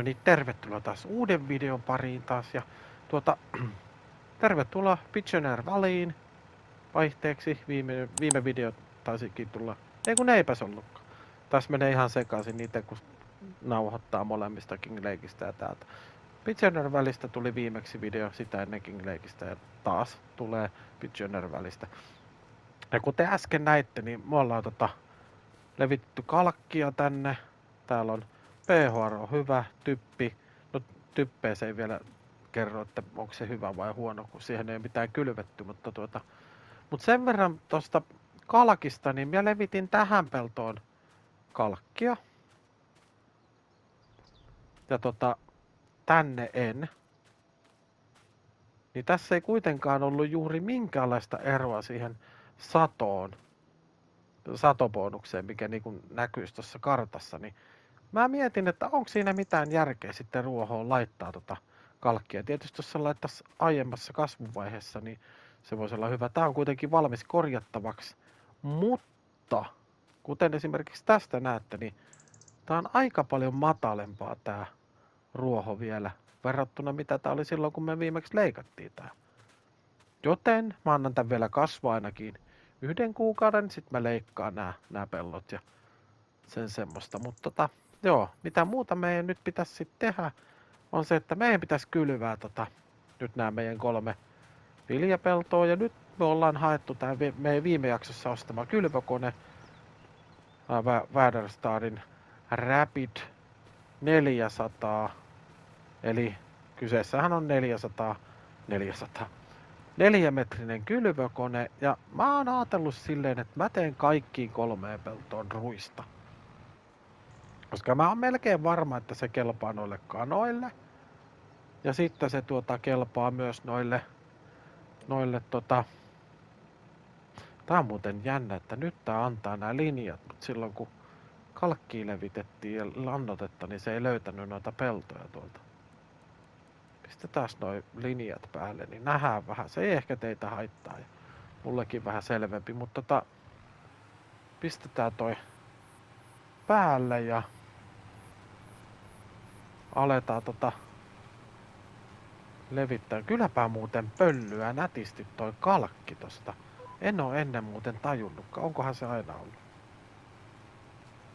No niin, tervetuloa taas uuden videon pariin taas ja tuota, tervetuloa Pictionary Valleyin vaihteeksi. Viime video taisikin tulla, ei kun eipäs ollutkaan. Tässä menee ihan sekaisin niitä, kun nauhoittaa molemmista King Lakeista ja täältä. Pictionary välistä tuli viimeksi video, sitä ennen King Lakeista ja taas tulee Pictionary välistä. Ja kuten äsken näitte, niin me ollaan levitetty kalkkia tänne. Täällä on pH on hyvä, typpi. No typpeä se ei vielä kerro, että onko se hyvä vai huono, kun siihen ei mitään kylvetty, mutta sen verran tuosta kalkista, niin minä levitin tähän peltoon kalkkia. Ja tänne en. Niin tässä ei kuitenkaan ollut juuri minkäänlaista eroa siihen satobonukseen, mikä niin kuin näkyisi tuossa kartassa, niin mä mietin, että onko siinä mitään järkeä sitten ruohoon laittaa kalkkia. Tietysti jos se laittaisi aiemmassa kasvuvaiheessa, niin se voisi olla hyvä. Tämä on kuitenkin valmis korjattavaksi, mutta kuten esimerkiksi tästä näette, niin tämä on aika paljon matalempaa tämä ruoho vielä verrattuna mitä tämä oli silloin, kun me viimeksi leikattiin tämä. Joten mä annan tämän vielä kasvaa ainakin 1 kuukauden, sitten mä leikkaan nämä pellot ja sen semmoista, mutta joo, mitä muuta meidän nyt pitäisi sitten tehdä, on se, että meidän pitäisi kylvää nyt nämä meidän 3 viljapeltoa, ja nyt me ollaan haettu tämä meidän viime jaksossa ostama kylvökone, Väderstadin Rapid 400, eli kyseessähän on 4-metrinen kylvökone, ja mä oon ajatellut silleen, että mä teen kaikkiin 3 peltoon ruista. Koska mä oon melkein varma, että se kelpaa noille kanoille. Ja sitten se kelpaa myös noille Tää on muuten jännä, että nyt tää antaa nämä linjat, mutta silloin kun kalkkiin levitettiin ja lannotetta, niin se ei löytänyt noita peltoja tuolta. Pistetään noi linjat päälle, niin nähdään vähän. Se ei ehkä teitä haittaa ja mullekin vähän selvempi, mutta pistetään toi päälle ja aletaan levittää. Kylläpä muuten pöllyä nätisti toi kalkki tosta. En oo ennen muuten tajunnutkaan. Onkohan se aina ollut?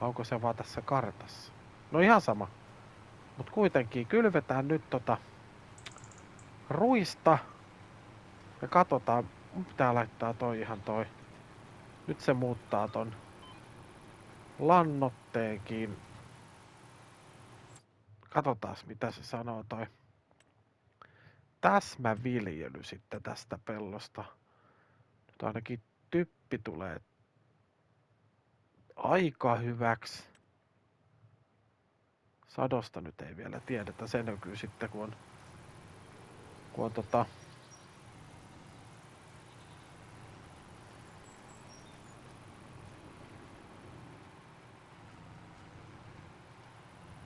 Onko se vaan tässä kartassa? No ihan sama. Mut kuitenkin kylvetään nyt ruista. Ja katsotaan. Mun pitää laittaa toi. Nyt se muuttaa ton lannotteenkin. Katsotaas mitä se sanoo toi täsmäviljely sitten tästä pellosta. Nyt ainakin typpi tulee aika hyväksi. Sadosta nyt ei vielä tiedetä, se näkyy sitten kun on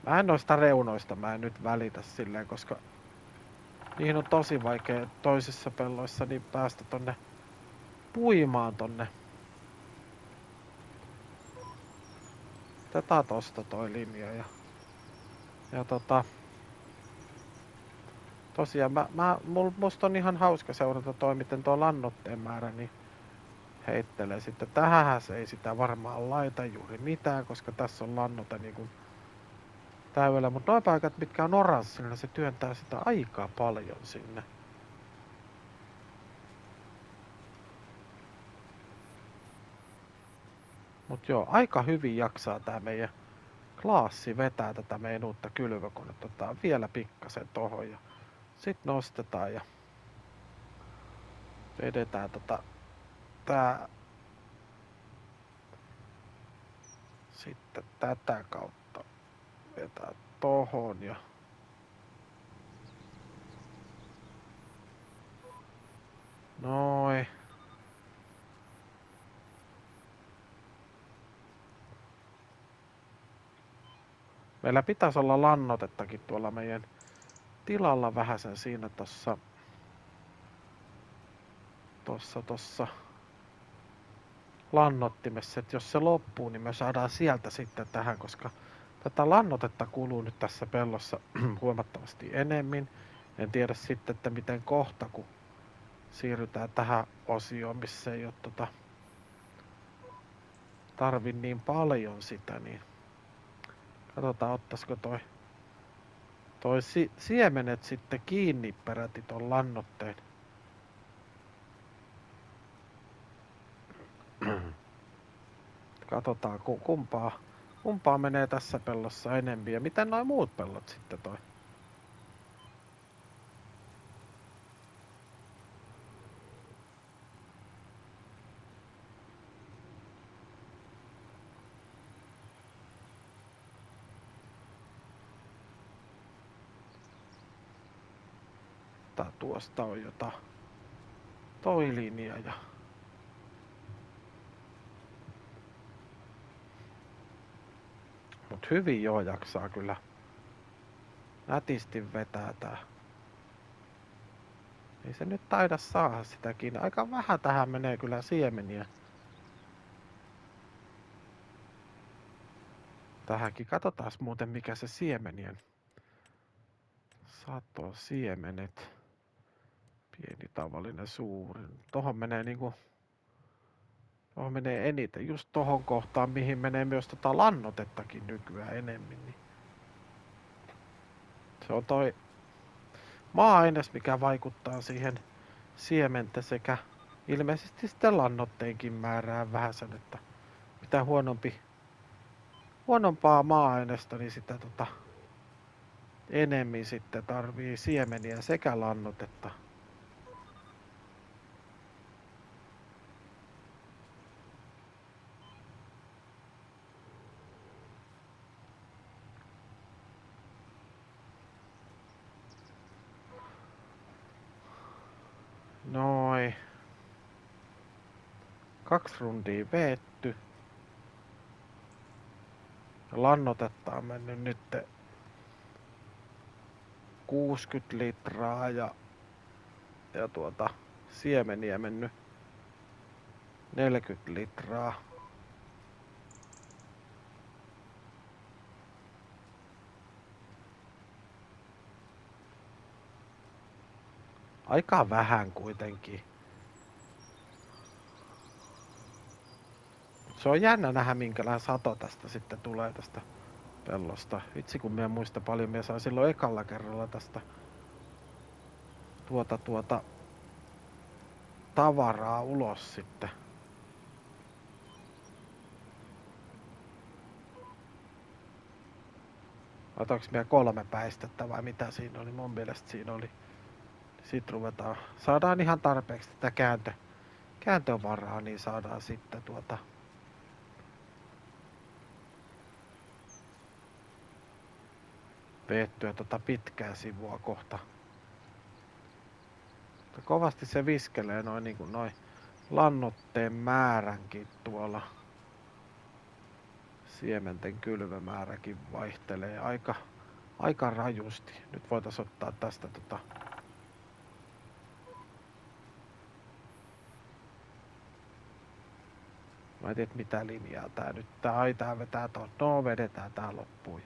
mä en noista reunoista, mä en nyt välitä silleen, koska niihin on tosi vaikea toisissa pelloissa niin päästä tonne puimaan tonne. Tätä tosta toi linja ja tosiaan musta on ihan hauska seurata toi, miten tuo lannoitteen määrä niin heittelee sitten. Tähänhän se ei sitä varmaan laita juuri mitään, koska tässä on lannoite niinku täydellä, mutta nuo paikat, mitkä on oranssilla, se työntää sitä aika paljon sinne. Mut joo, aika hyvin jaksaa tää meidän klaassi vetää tätä meidän uutta kylvökonetta. Otetaan vielä pikkasen tohon ja sit nostetaan ja vedetään tää sitten tätä kautta vetää tohon ja noin. Meillä pitäisi olla lannotettakin tuolla meidän tilalla vähäsen siinä tossa lannottimessa, että jos se loppuu, niin me saadaan sieltä sitten tähän, koska Tätä lannotetta kuluu nyt tässä pellossa huomattavasti enemmän. En tiedä sitten, että miten kohta, kun siirrytään tähän osioon, missä ei ole tarvi niin paljon sitä, niin katsotaan, ottaisiko toi siemenet sitten kiinni peräti ton lannotteen. Katsotaan, kumpaa menee tässä pellossa enemmän ja miten nuo muut pellot sitten toi. Tuosta on toi linja ja mut hyvin joo jaksaa kyllä nätisti vetää tää. Ei se nyt taida saada sitäkin. Aika vähän tähän menee kyllä siemeniä. Tähänkin katsotaan muuten mikä se siemenien sato siemenet. Pieni, tavallinen, suuri. Tohon menee eniten. Just tohon kohtaan, mihin menee myös lannotettakin nykyään enemmän. Niin se on toi maa-aines, mikä vaikuttaa siihen siementen sekä ilmeisesti sitten lannotteenkin määrään vähän sen, että mitä huonompaa maa-ainesta, niin sitä enemmän sitten tarvii siemeniä sekä lannotetta. Noin. 2 rundia veetty. Lannotetta on mennyt nyt 60 litraa ja siemeniä mennyt 40 litraa. Aika vähän kuitenkin. Se on jännä nähdä minkälainen sato tästä sitten tulee tästä pellosta. Vitsi kun minä muista paljon minä sain silloin ekalla kerralla tästä tavaraa ulos sitten. Otanko minä 3 päistettä vai mitä siinä oli? Mun mielestä siinä oli. Sitten saadaan ihan tarpeeksi tätä kääntövaraa, niin saadaan sitten veettyä pitkää sivua kohta. Mutta kovasti se viskelee noin lannotteen määränkin tuolla. Siementen kylvömääräkin vaihtelee aika rajusti. Nyt voitaisiin ottaa tästä mä en tiedä mitä linjaa tää nyt. Tää vetää no vedetään tää loppuun.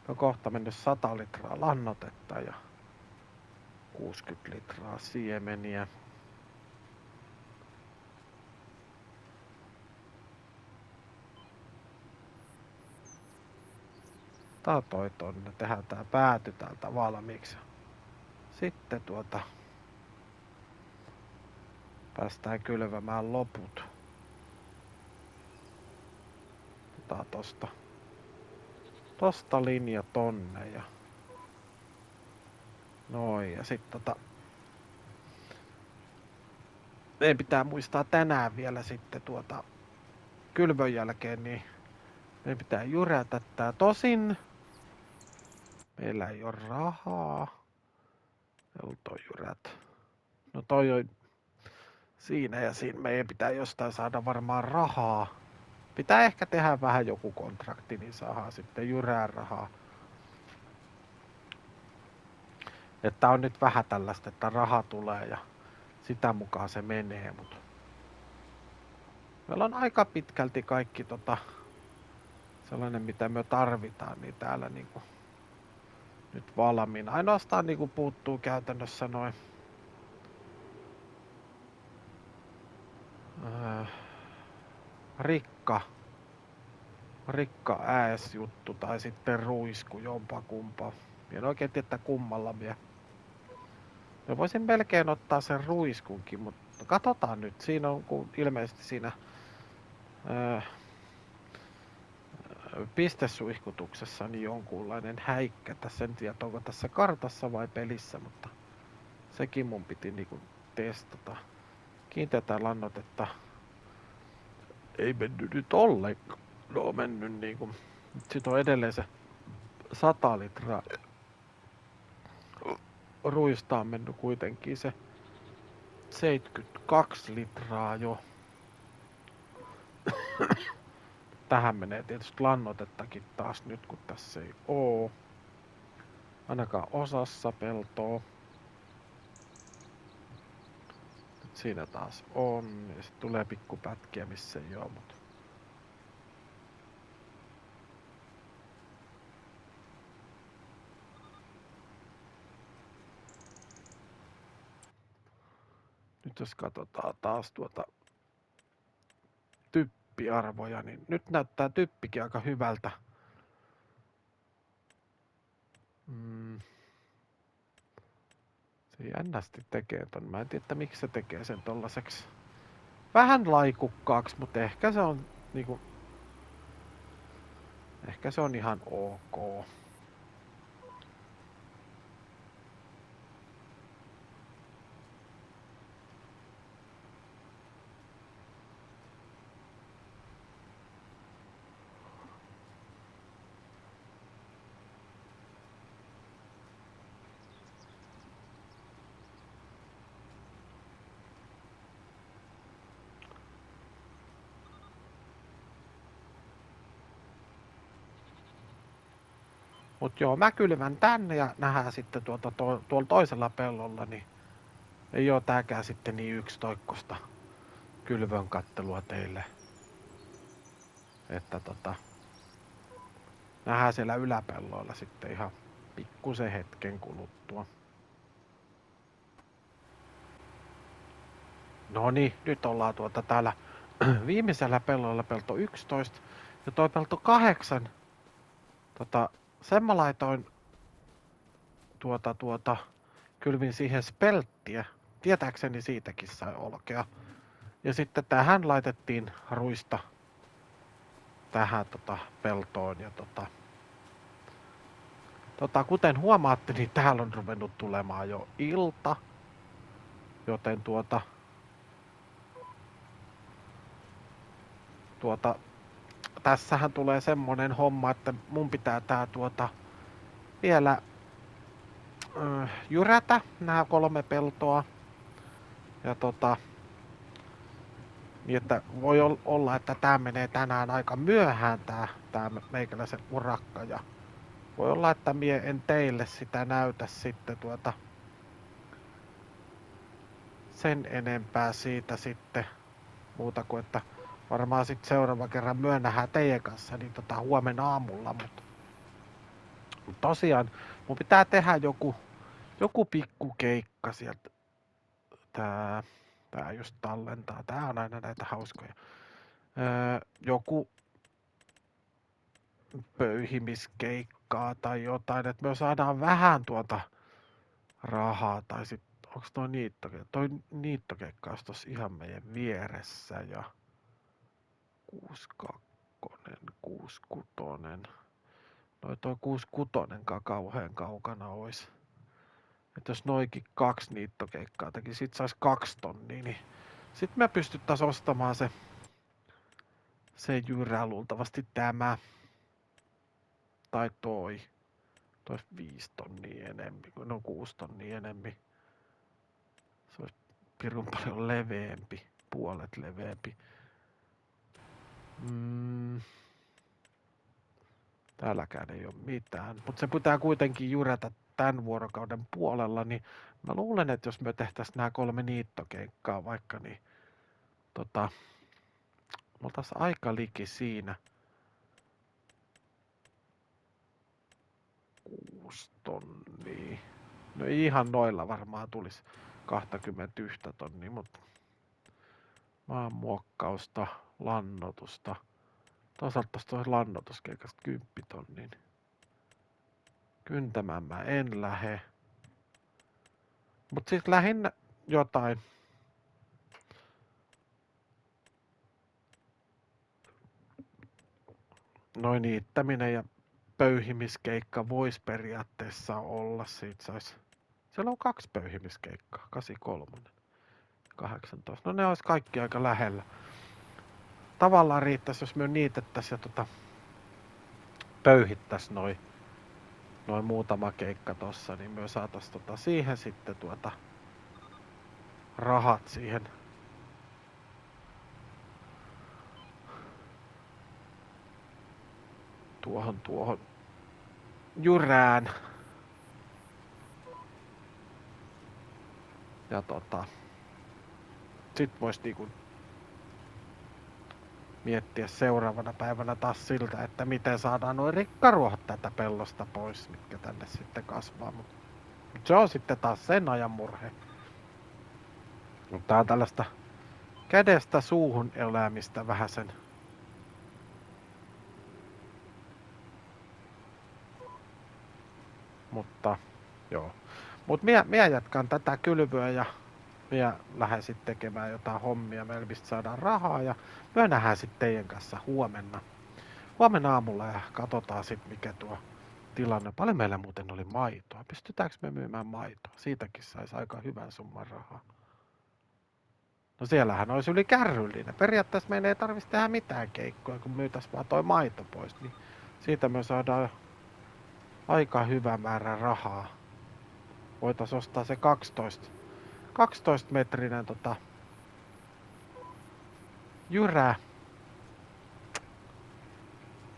On kohta mennyt 100 litraa lannotetta ja 60 litraa siemeniä. Tää toi tonne. Tehdään tää pääty täältä valmiiksi. Sitten päästään kylvämään loput. Otetaan tosta linja tonne ja noin ja sit meidän pitää muistaa tänään vielä sitten kylvön jälkeen niin meidän pitää jyrätä tää. Tosin meillä ei oo rahaa. Peltojyrät. No toi on siinä ja siinä meidän pitää jostain saada varmaan rahaa. Pitää ehkä tehdä vähän joku kontrakti, niin saadaan sitten jyrää rahaa. Että on nyt vähän tällaista, että raha tulee ja sitä mukaan se menee, mutta meillä on aika pitkälti kaikki sellainen mitä me tarvitaan, niin täällä niinku nyt valmiina. Ainoastaan niinku puuttuu käytännössä noin rikka ääsjuttu tai sitten ruisku jompakumpa. En oikein tiedä kummalla mie. Mä voisin melkein ottaa sen ruiskunkin, mutta katsotaan nyt. Siinä on ilmeisesti siinä pistesuihkutuksessa niin jonkunlainen häikkä. Tässä en tiedä, onko tässä kartassa vai pelissä, mutta sekin mun piti niinku testata. Kiinteätä lannoitetta ei mennyt nyt ollenkaan. No on mennyt niinku. Sitten on edelleen se 100 litraa. Ruista on mennyt kuitenkin se 72 litraa jo. Tähän menee tietysti lannoitettakin taas nyt, kun tässä ei oo. Ainakaan osassa peltoa. Nyt siinä taas on. Ja sit tulee pikkupätkiä, missä ei oo, mut nyt jos katsotaan taas tuota typpiarvoja, niin nyt näyttää typpikin aika hyvältä. Se jännästi tekee ton. Mä en tiedä, miksi se tekee sen tollaseksi vähän laikukkaaksi, mutta ehkä se on niinku, ehkä se on ihan ok. Mut joo, mä kylvän tänne ja nähdään sitten tuolla toisella pellolla, niin ei oo tääkään sitten niin yksitoikkosta kylvön kattelua teille. Että nähdään siellä yläpelloilla sitten ihan pikkusen hetken kuluttua. Noniin, nyt ollaan täällä viimeisellä pellolla pelto 11 ja toi pelto 8. Sen mä laitoin kylvin siihen spelttiä. Tietääkseni siitäkin sai olkea. Ja sitten tähän laitettiin ruista tähän peltoon. Ja kuten huomaatte, niin täällä on ruvennut tulemaan jo ilta. Joten tässähän tulee semmonen homma, että mun pitää tää vielä jyrätä nämä 3 peltoa. Ja niin että voi olla, että tää menee tänään aika myöhään tää meikäläisen urakka. Ja voi olla, että mie en teille sitä näytä sitten sen enempää siitä sitten muuta kuin, että varmaan sitten seuraava kerran myönnähän teidän kanssa niin huomenna aamulla, mutta tosiaan mun pitää tehdä joku pikkukeikka sieltä. Tää just tallentaa. Tää on aina näitä hauskoja. Joku pöyhimiskeikkaa tai jotain, että me saadaan vähän rahaa. Tai sit onks toi niittokeikka? Toi niittokeikka olisi tossa ihan meidän vieressä ja 62, 66. Toi 66 kauhean kaukana ois. Et jos noikin 2 niittokeikkaa teki, sit sais 2 tonnia, niin sit me pystyttäis ostamaan se jyrää luultavasti tämä. Tai toi 5 tonnia enempi, no 6 tonnia enempi. Se olisi pirun paljon leveämpi, puolet leveämpi. Täälläkään ei oo mitään, mutta se pitää kuitenkin jyrätä tän vuorokauden puolella, niin mä luulen, että jos me tehtäis nää 3 niittokeikkaa vaikka, niin me oltais aika liki siinä. 6 tonnia. No ei ihan noilla varmaan tulisi 21 tonnia, mutta maanmuokkausta, lannoitusta. Toisaalta tuosta lannoituskeikasta 10 tonnia. Kyntämään mä en lähe. Mut siis lähinnä jotain. Noin niittäminen ja pöyhimiskeikka voisi periaatteessa olla. Siellä on 2 pöyhimiskeikkaa, 83, 18. No ne olisi kaikki aika lähellä. Tavallaan riittäisi, jos me niitettäisiin ja pöyhittäisiin noin muutama keikka tossa, niin me saataisiin siihen sitten rahat siihen tuohon jyrään. Ja sit vois niinku miettiä seuraavana päivänä taas siltä, että miten saadaan nuo rikkaruohot tätä pellosta pois, mitkä tänne sitten kasvaa. Mut se on sitten taas sen ajan murhe. Mutta tää on tällaista kädestä suuhun elämistä vähäsen. Mutta joo. Mut minä jatkan tätä kylvyä ja minä lähden sitten tekemään jotain hommia. Meillä mistä saadaan rahaa ja me nähdään sitten teidän kanssa huomenna aamulla ja katsotaan sitten mikä tuo tilanne. Paljon meillä muuten oli maitoa. Pystytäänkö me myymään maitoa? Siitäkin saisi aika hyvän summan rahaa. No siellähän olisi yli kärryllinen. Periaatteessa meidän ei tarvitsisi tehdä mitään keikkoja, kun myytäisiin vaan toi maito pois. Niin siitä me saadaan aika hyvä määrä rahaa. Voitaisiin ostaa se 12 metrinen jyrä.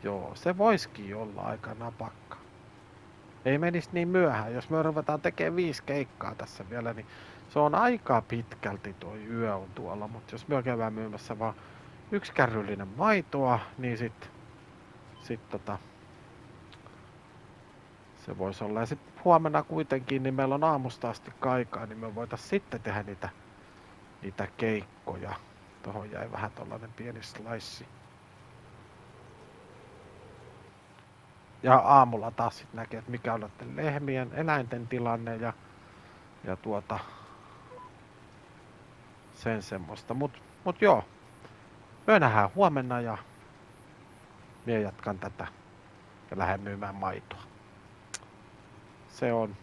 Joo, se voisikin olla aika napakka. Ei menisi niin myöhään. Jos me ruvetaan tekemään 5 keikkaa tässä vielä, niin se on aika pitkälti tuo yö on tuolla. Mutta jos me käydään myymässä vaan 1 kärryllinen maitoa, niin sit se voisi olla. Ja sitten huomenna kuitenkin, niin meillä on aamusta asti aikaa, niin me voitaisiin sitten tehdä niitä keikkoja. Tohon jäi vähän tollanen pieni slice. Ja aamulla taas sitten näkee, että mikä on noiden lehmien, eläinten tilanne ja sen semmoista. Mut joo, me nähdään huomenna ja minä jatkan tätä ja lähden myymään maitoa. Se on,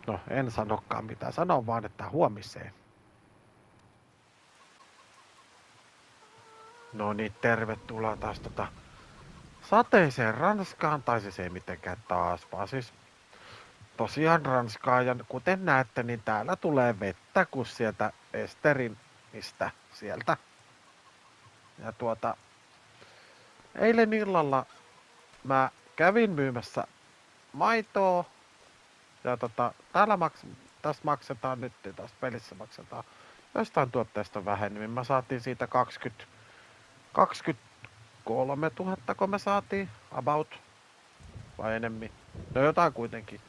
no en sanokaan mitään, sanon vaan, että huomiseen. No niin, tervetuloa taas sateiseen Ranskaan, tai siis ei mitenkään taas, vaan siis tosiaan Ranskaan. Ja kuten näette, niin täällä tulee vettä, kun sieltä Esterinistä sieltä. Ja eilen illalla mä kävin myymässä maitoa. Ja tässä maksetaan nyt, tässä pelissä maksetaan jostain tuotteesta vähemmän. Niin mä saatiin siitä 23 000, kun me saatiin about, vai enemmän. No jotain kuitenkin.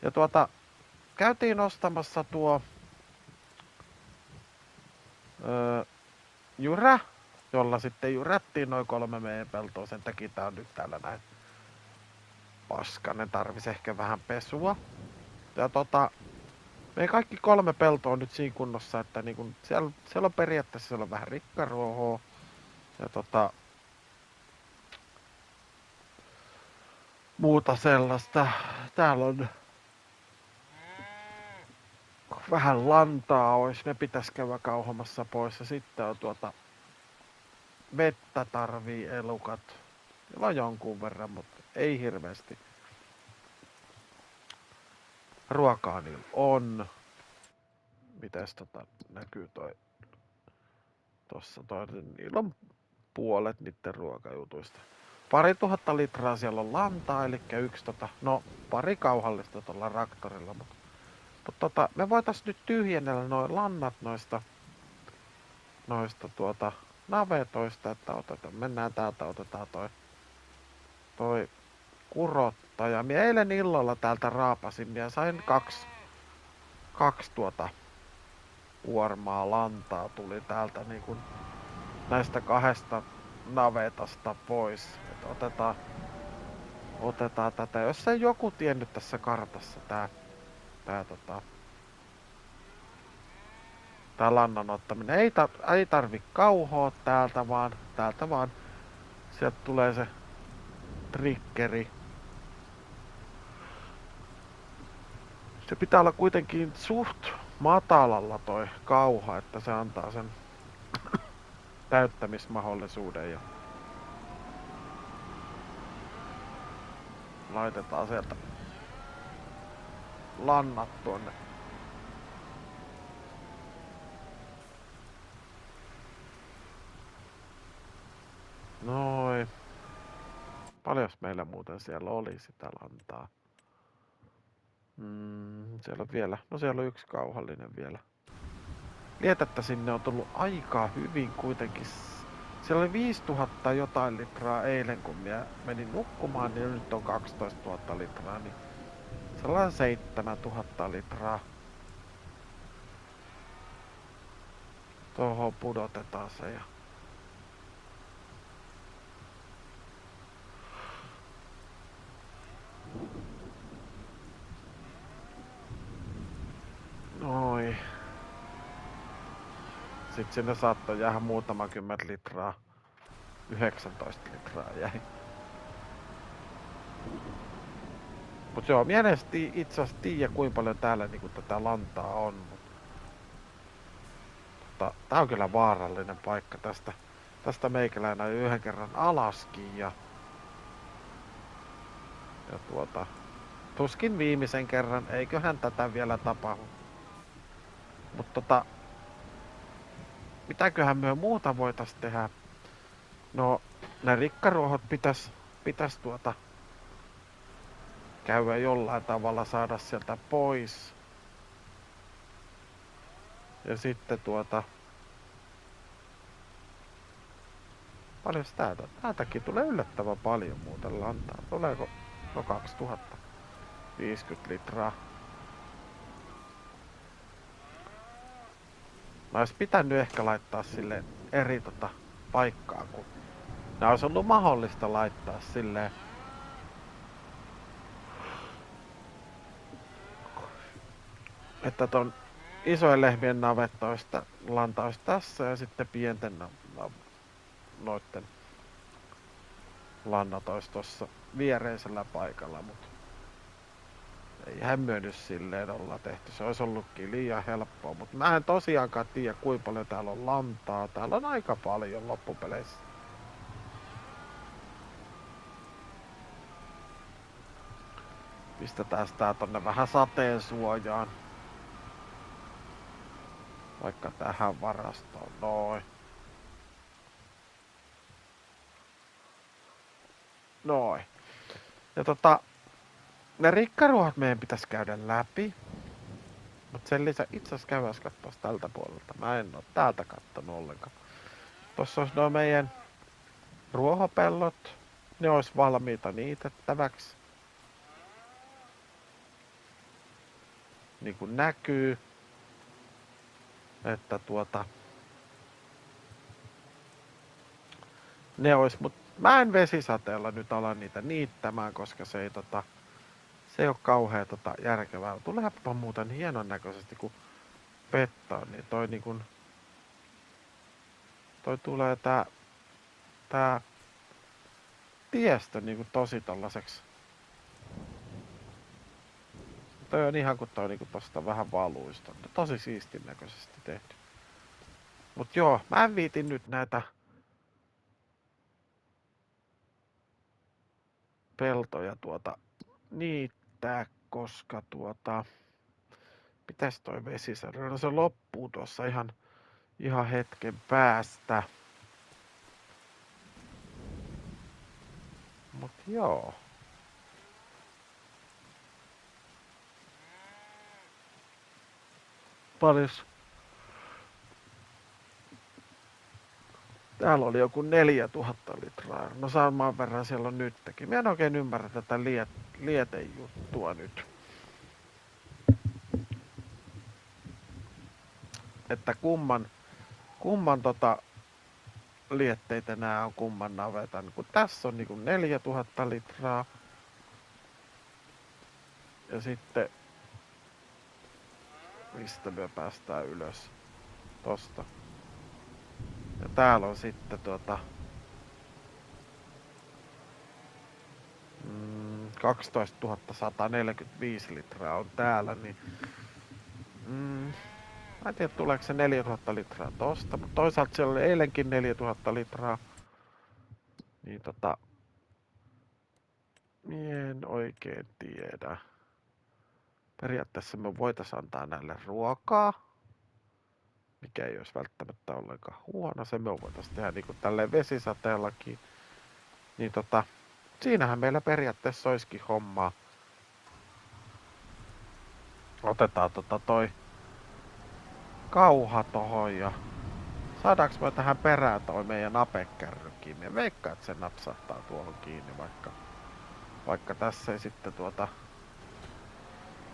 Ja käytiin ostamassa tuo jyrä, jolla sitten jyrättiin noin 3 meidän peltoa. Sen takia tää on nyt täällä näin paskanen, tarvisi ehkä vähän pesua. Ja meidän kaikki 3 peltoa on nyt siinä kunnossa, että niinku siellä on periaatteessa siellä on vähän rikkaruohoa. Ja muuta sellaista. Täällä on vähän lantaa ois, ne pitäis käydä kauhomassa pois. Ja sitten on vettä tarvii elukat. Siellä on jonkun verran, mutta ei hirveästi. Ruokaa niillä on. Mites näkyy tossa niillä on puolet niiden ruokajutuista. 2000 litraa siellä on lantaa, eli pari kauhallista tuolla traktorilla, mutta me voitais nyt tyhjennellä noin lannat noista navetoista, että mennään täältä, otetaan toi kurot lannattaa. Ja minä eilen illalla täältä raapasin ja sain kaksi kuormaa lantaa tuli täältä niin kuin näistä kahdesta navetasta pois. Et otetaan tätä. Jos ei joku tiennyt tässä kartassa tää lannan ottaminen. Ei tarvi kauhoa täältä vaan sieltä tulee se triggeri. Se pitää olla kuitenkin suht matalalla toi kauha, että se antaa sen täyttämismahdollisuuden ja laitetaan sieltä lannat tuonne. Noin. Paljos meillä muuten siellä oli sitä lantaa? Siellä on vielä, no siellä on yksi kauhallinen vielä. Lietettä sinne on tullut aika hyvin kuitenkin. Siellä oli 5000 jotain litraa eilen, kun minä menin nukkumaan, niin nyt on 12 000 litraa, niin sellainen 7000 litraa. Tuohon pudotetaan se ja... Noin. Sitten sinne saattoi jäädä muutama 10 litraa. 19 litraa jäi. Mut joo, mielestäni itse asiassa tiedä kuinka paljon täällä niinku tätä lantaa on. Mutta tää on kyllä vaarallinen paikka tästä meikäläinen ajoi yhden kerran alaskin ja tuskin viimeisen kerran, eiköhän tätä vielä tapahdu. Mutta mitäköhän me muuta voitais tehdä? No, ne rikkaruohot pitäis käydä jollain tavalla saada sieltä pois. Ja sitten paljon täältäkin tulee yllättävän paljon muuten lantaa. Tuleeko? No 2050 litraa. Mä ois pitänyt ehkä laittaa sille eri paikkaa, kun nää olisi ollut mahdollista laittaa silleen. Että ton isojen lehmien navettoista lanta olisi tässä ja sitten pienten noitten lannat olisi tossa viereisellä paikalla, mutta eihän me nyt silleen olla tehty. Se olisi ollutkin liian helppoa, mutta mä en tosiaankaan tiedä kuinka paljon täällä on lantaa. Täällä on aika paljon loppupeleissä. Pistetään tää tonne vähän sateen suojaan. Vaikka tähän varastoon, noin. Noin. Ja ne rikkaruohot meidän pitäisi käydä läpi. Mut sen lisä itse asiassa käydään katsoa tältä puolelta. Mä en oo täältä kattonut ollenkaan. Tossa olisi nuo meidän ruohopellot. Ne olisi valmiita niitettäväksi. Niin kuin näkyy. Että ne olisi, mut mä en vesisateella nyt ala niitä niittämään, koska se ei oo kauhea järkevää. Tuleepa muuten hienon näköisesti kun pettaa, niin toi niinkun toi tulee tää tiestö niinku tosi tollaseksi. Toi on ihan kun toi niinku tosta vähän valuista. Tosi siistin näköisesti tehty. Mut joo, mä en viitin nyt näitä peltoja niittää, koska mitäs toi vesisade? No se loppuu tuossa ihan hetken päästä. Mut joo. Paljos Täällä oli joku 4000 litraa. No samaan verran siellä on nytkin. Mä en oikein ymmärrä tätä lietejuttua nyt. Että kumman lietteitä nää on kumman navetan. Kun tässä on niinku 4000 litraa. Ja sitten mistä me päästään ylös? Tosta. Ja täällä on sitten 12 145 litraa on täällä, niin mä en tiedä tuleeko se 4000 litraa tosta, mutta toisaalta siellä oli eilenkin 4000 litraa, niin en oikein tiedä. Periaatteessa me voitais antaa näille ruokaa, mikä ei olisi välttämättä ollenkaan huono, se me voitais tehdä niinku tälleen vesisateellakin, niin siinähän meillä periaatteessa olisikin hommaa. Otetaan toi kauha tohon ja saadaanko me tähän perään toi meidän apekärry kiinni? Ja veikkaan, että se napsahtaa tuohon kiinni, vaikka tässä ei sitten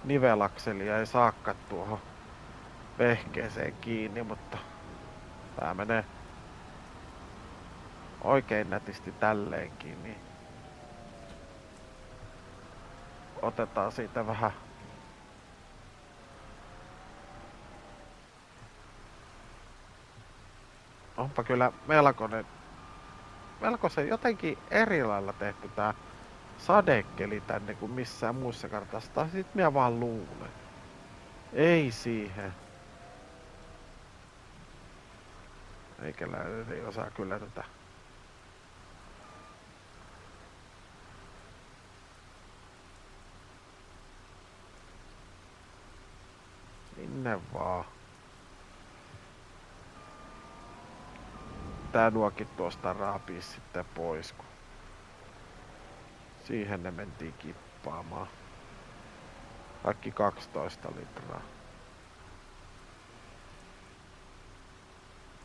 nivelakselia ei saakka tuohon vehkeeseen kiinni, mutta tää menee oikein nätisti tälleenkin, niin otetaan siitä vähän onpa kyllä melkoisen jotenkin eri lailla tehty tää sadekeli tänne kuin missään muussa kartassa. Tai sit minä vaan luulen. Ei siihen. Meikäläinen ei osaa kyllä tätä. Minne vaan. Tää nuokin tuosta raapii sitten pois, kun siihen ne mentiin kippaamaan. Kaikki 12 litraa.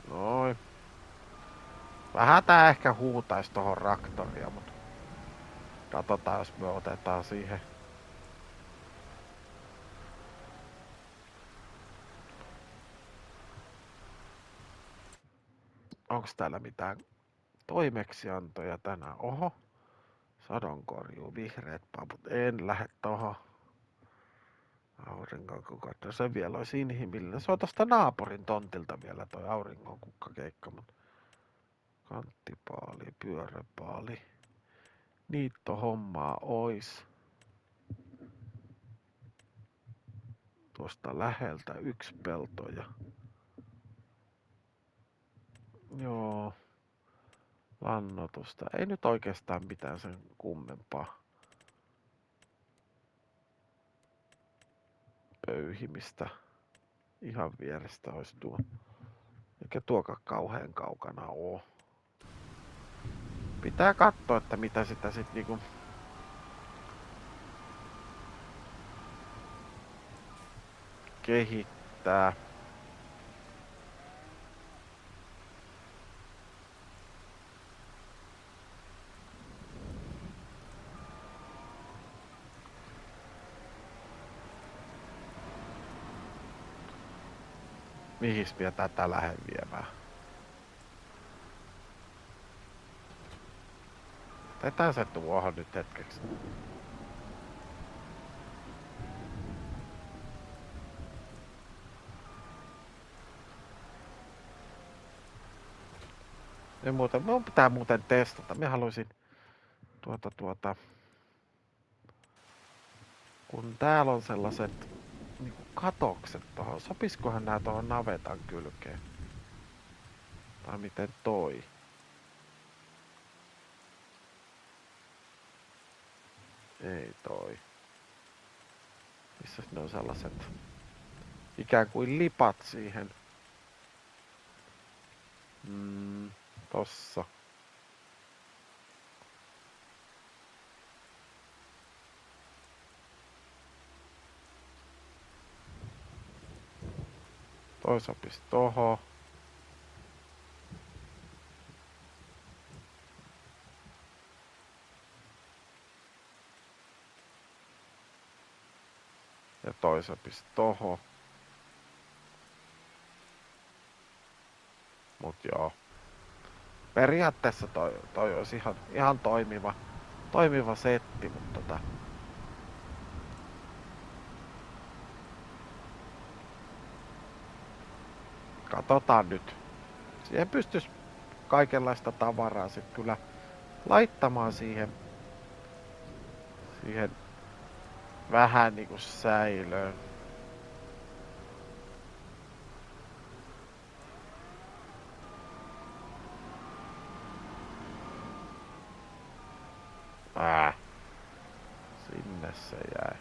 Noin. Vähän tää ehkä huutais tohon raktoria, mut katsotaan jos me otetaan siihen. Onks täällä mitään toimeksiantoja tänään? Oho. Sadonkorjuu, vihreät pavut. En lähde tohon. Aurinkonkukka. Se vielä olisi inhimillinen. Se on tosta naapurin tontilta vielä toi aurinkonkukkakeikka, mut kanttipaali, pyöräpaali. Niittohommaa ois. Tuosta läheltä yksi pelto ja joo, lannotusta. Ei nyt oikeastaan mitään sen kummempaa pöyhimistä. Ihan vierestä olisi tuo. Eikä tuokaan kauhean kaukana oo. Pitää katsoa, että mitä sitä sit niinku kehittää. Mihis vielä tätä lähden viemään? Tetään se tuohon nyt hetkeksi. Minun pitää muuten testata. Minä haluaisin kun täällä on sellaiset niinku katokset tohon. Sopiskohan nää tohon navetan kylkeen? Tai miten toi? Ei toi. Missäs ne on sellaiset ikään kuin lipat siihen? Tossa. Toi sopis tohon. Ja toisen pisti tohon. Mut joo. Periaatteessa toi olisi ihan toimiva setti, mutta katsotaan nyt. Siihen pystyisi kaikenlaista tavaraa sit kyllä laittamaan siihen vähän niinku säilöön. Sinne se jäi.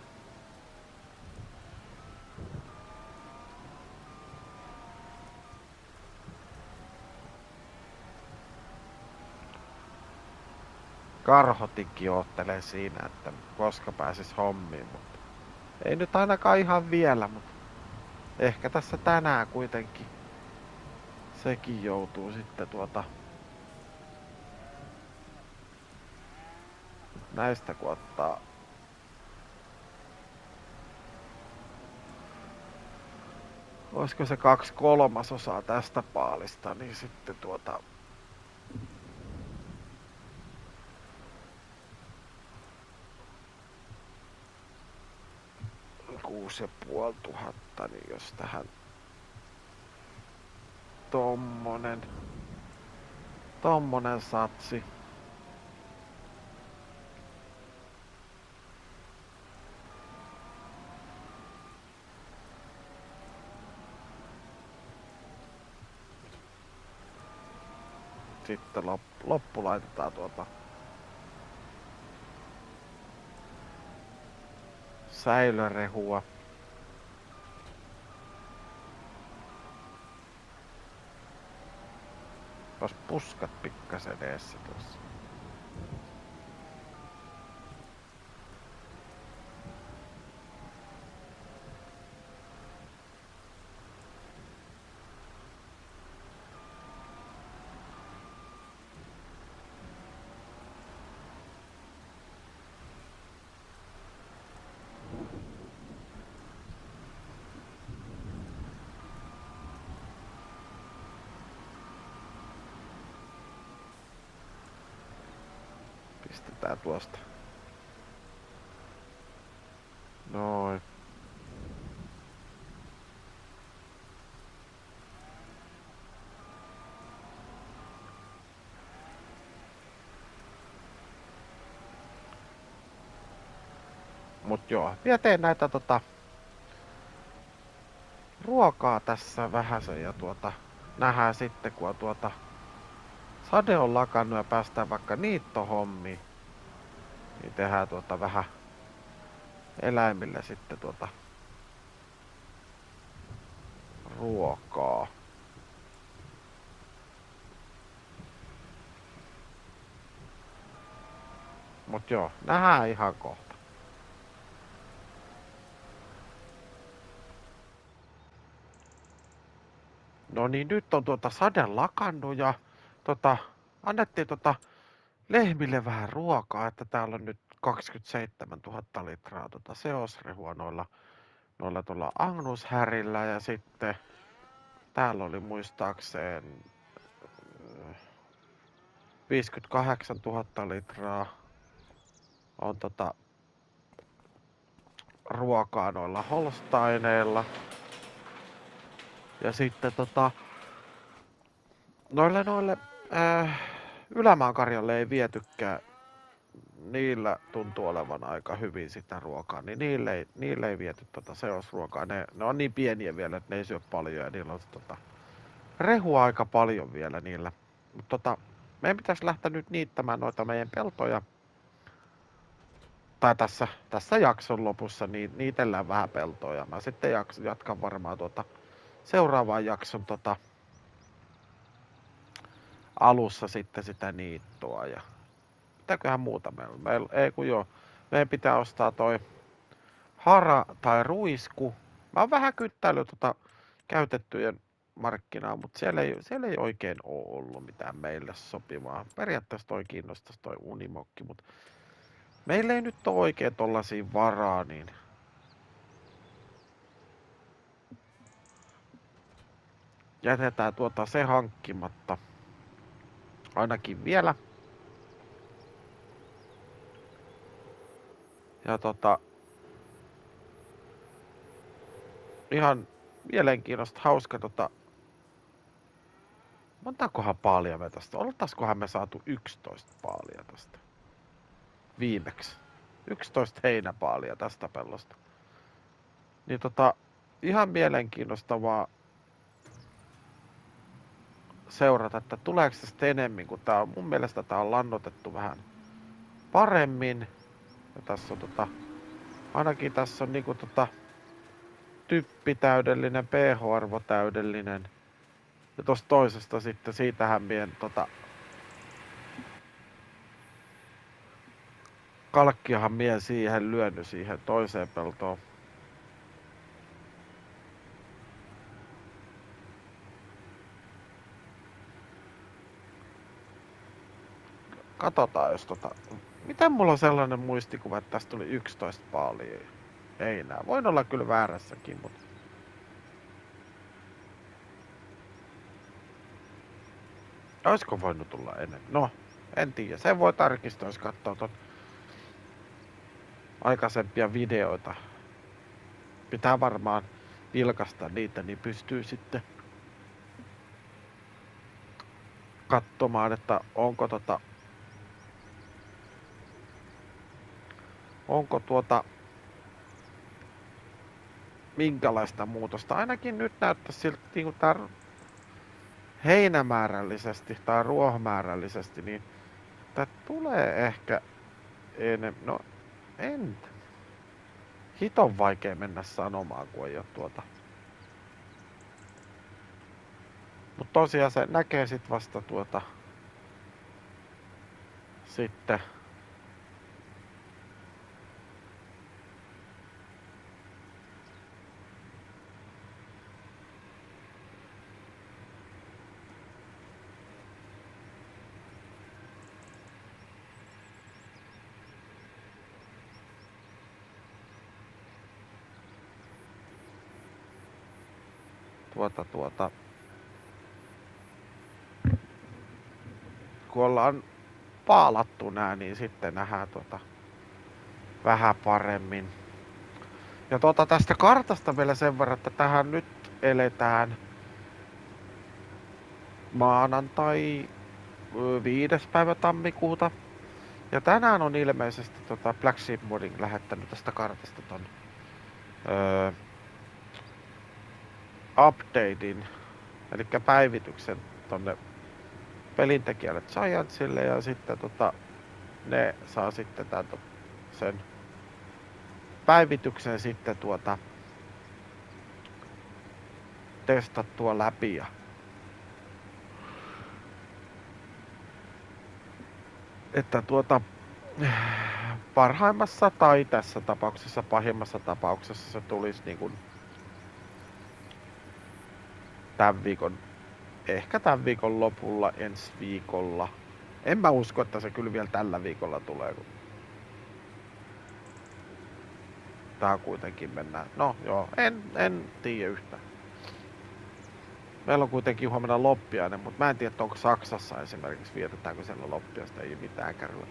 Karhotinkin oottelee siinä, että koska pääsis hommiin, mutta ei nyt ainakaan ihan vielä, mutta ehkä tässä tänään kuitenkin sekin joutuu sitten näistä kun ottaa olisiko se 2/3 tästä paalista, niin sitten 6,500, niin jos tähän tommonen satsi. Sitten loppu laitetaan säilörehua. Tos puskat pikkasen eessä tuossa. Pistetään tuosta. Noin. Mut joo, vielä teen näitä ruokaa tässä vähäsen ja nähdään sitten kun sade on lakannut ja päästään vaikka niittohommiin, niin tehdään vähän eläimille sitten ruokaa. Mut joo, nähdään ihan kohta. No niin, nyt on sade lakannut ja annettiin lehmille vähän ruokaa, että täällä on nyt 27 000 litraa seosrehua noilla tuolla Agnushärillä ja sitten täällä oli muistaakseen 58 000 litraa on ruokaa noilla Holsteineilla. Ja sitten noille Ylämaankarjalle ei vietykään. Niillä tuntuu olevan aika hyvin sitä ruokaa, niin niille ei viety seosruokaa. Ne on niin pieniä vielä, että ne ei syö paljon ja niillä on rehua aika paljon vielä niillä. Mutta meidän pitäisi lähteä nyt niittämään noita meidän peltoja. Tai tässä jakson lopussa niin niitellään vähän peltoja. Mä sitten jatkan varmaan seuraavaan jakson alussa sitten sitä niittoa ja mitäköhän muuta meillä ei kun joo. Meidän pitää ostaa toi hara tai ruisku. Mä oon vähän kyttäillyt käytettyjen markkinaa, mutta siellä ei oikein oo ollut mitään meille sopivaa. Periaatteessa toi kiinnostaisi toi unimokki, mutta meillä ei nyt ole oikein tollasia varaa, niin jätetään se hankkimatta ainakin vielä. Ja ihan mielenkiintoista, hauska montakohan paalia me tästä? Oltaiskohan me saatu 11 paalia tästä viimeksi? 11 heinäpaalia tästä pellosta. Niin ihan mielenkiinnostavaa seurata, että tuleeko tästä enemmän, kun tää on, mun mielestä tää on lannotettu vähän paremmin. Ja tässä on ainakin tässä on niinku typpi täydellinen, pH-arvo täydellinen. Ja tosta toisesta sitten, siitähän mien kalkkiahan mien siihen lyönyt siihen toiseen peltoon. Katsotaan, jos miten mulla on sellainen muistikuva, että tästä tuli 11 paalia? Ei nää. Voin olla kyllä väärässäkin, mutta olisiko voinut tulla enemmän? No, en tiedä. Sen voi tarkistaa, jos katsoo ton aikaisempia videoita. Pitää varmaan vilkasta niitä, niin pystyy sitten katsomaan, että onko minkälaista muutosta. Ainakin nyt näyttäisi siltä, niin kuin tää heinämäärällisesti tai ruohomäärällisesti, niin tää tulee ehkä enemmän. No, en. Hiton vaikea mennä sanomaan, kun ei oo Mut tosiaan se näkee sit vasta sitten kun ollaan paalattu nää, niin sitten nähdään vähän paremmin. Ja tästä kartasta vielä sen verran, että tähän nyt eletään maanantai 5. päivä tammikuuta. Ja tänään on ilmeisesti Black Sheep Modding lähettänyt tästä kartasta ton updatein, eli päivityksen tonne pelintekijälle Giantsille, ja sitten ne saa sitten sen päivityksen sitten testattua läpi. Ja että parhaimmassa tai tässä tapauksessa pahimmassa tapauksessa se tulisi niin kuin ehkä tämän viikon lopulla, ensi viikolla. En mä usko, että se kyllä vielä tällä viikolla tulee, kun tää kuitenkin mennään. No joo, en tiedä yhtään. Meillä on kuitenkin huomenna loppiainen, mutta mä en tiedä, onko Saksassa esimerkiksi vietetäänkö siellä loppiaista, ei mitään kärryä.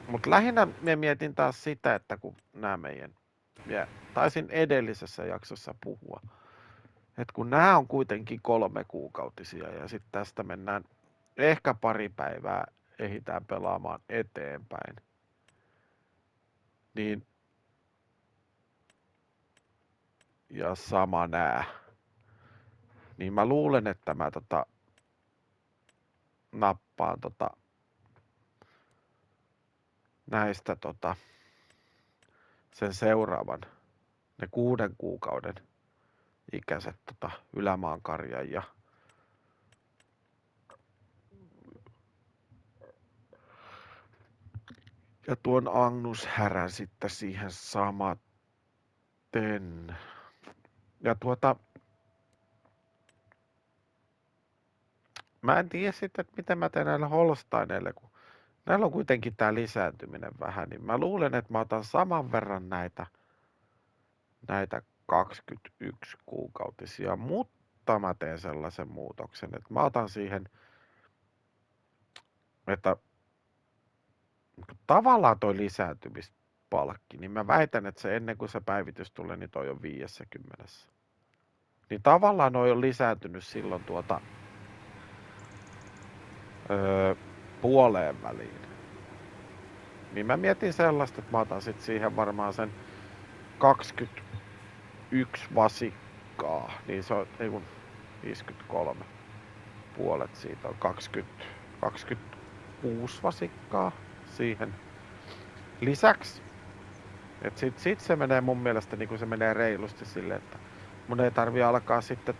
Mutta lähinnä mä mietin taas sitä, että kun nämä taisin edellisessä jaksossa puhua, että kun nämä on kuitenkin 3 kuukautisia ja sitten tästä mennään ehkä pari päivää ehditään pelaamaan eteenpäin, niin ja sama nää, niin mä luulen, että mä nappaan näistä sen seuraavan, ne 6 kuukauden ikäiset ylämaankarjan ja tuon Agnus Härän sitten siihen samaten. Ja mä en tiedä sitten, että miten mä teen näillä Holsteineille, kun näillä on kuitenkin tää lisääntyminen vähän, niin mä luulen, että mä otan saman verran näitä 21 kuukautisia, mutta mä teen sellaisen muutoksen, että mä otan siihen, että tavallaan toi lisääntymispalkki, niin mä väitän, että se ennen kuin se päivitys tulee, niin toi on 50. Niin tavallaan noi on lisääntynyt silloin puoleen väliin. Niin mä mietin sellaista, että mä otan sit siihen varmaan sen 21 vasikkaa, niin se on ei kun 53. Puolet siitä on 26 vasikkaa siihen lisäksi. Et sit se menee mun mielestä niin kuin se menee reilusti silleen, että mun ei tarvi alkaa sitten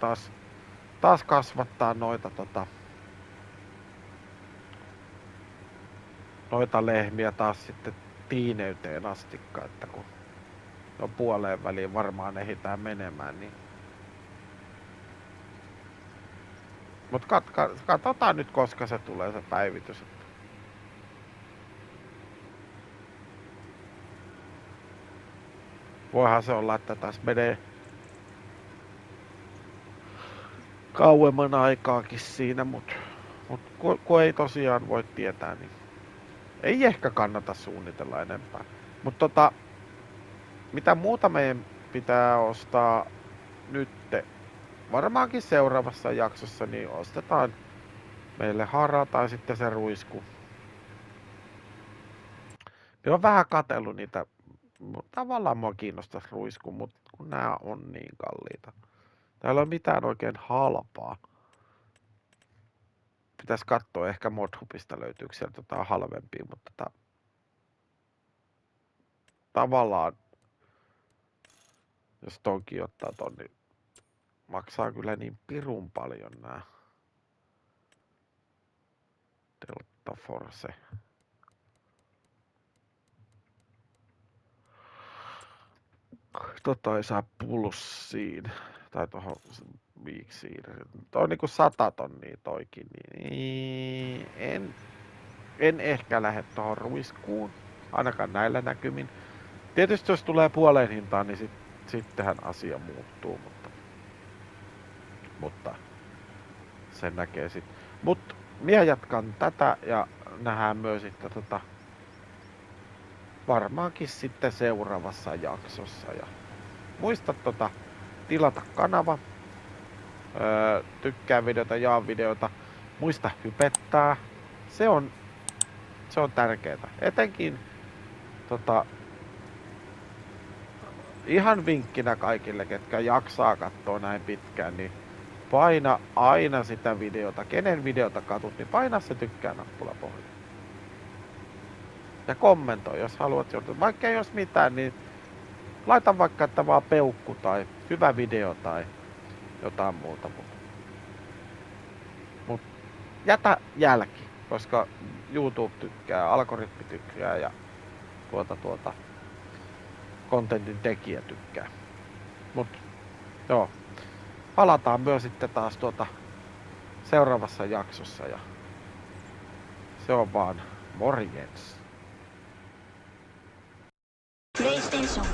taas kasvattaa noita lehmiä taas sitten tiineyteen astikka, että kun no puoleen väliin varmaan ehditään menemään, niin mut katsotaan nyt koska se tulee se päivitys. Voihan se olla, että tässä menee kauemman aikaakin siinä, mut kun ei tosiaan voi tietää, niin ei ehkä kannata suunnitella enempää. Mutta mitä muuta meidän pitää ostaa nytte? Varmaankin seuraavassa jaksossa niin ostetaan meille hara tai sitten se ruisku. Minä olen vähän katsellut niitä, tavallaan mua kiinnostaisi ruisku, mutta kun nämä on niin kalliita. Täällä ei ole mitään oikein halpaa. Pitäisi katsoa, ehkä Modhubista löytyykö sieltä jotain halvempia, mutta tavallaan, jos tonkin ottaa ton, niin maksaa kyllä niin pirun paljon nää Delta Force. Ei saa pulssiin. Tai tohon viiksiin. Toi on niinku 100 tonnia toikin. Niin en ehkä lähde tohon ruiskuun. Ainakaan näillä näkymin. Tietysti jos tulee puoleen hintaan, niin sittenhän asia muuttuu. Mutta sen näkee sitten. Mut minä jatkan tätä ja nähdään myös sitten varmaankin sitten seuraavassa jaksossa. Ja muista tilata kanava, tykkää videota, jaa videota, muista hypettää. Se on tärkeää. Etenkin ihan vinkkinä kaikille, ketkä jaksaa katsoa näin pitkään, niin paina aina sitä videota. Kenen videota katut, niin paina se tykkää nappula pohjaan. Ja kommentoi, jos haluat jotain. Vaikka ei olisi mitään, niin laita vaikka, että vaan peukku tai hyvä video tai jotain muuta. Mut jätä jälki, koska YouTube tykkää, algoritmi tykkää ja contentin tekijä tykkää. Mut joo, palataan myös sitten taas seuraavassa jaksossa ja se on vaan morjens. PlayStation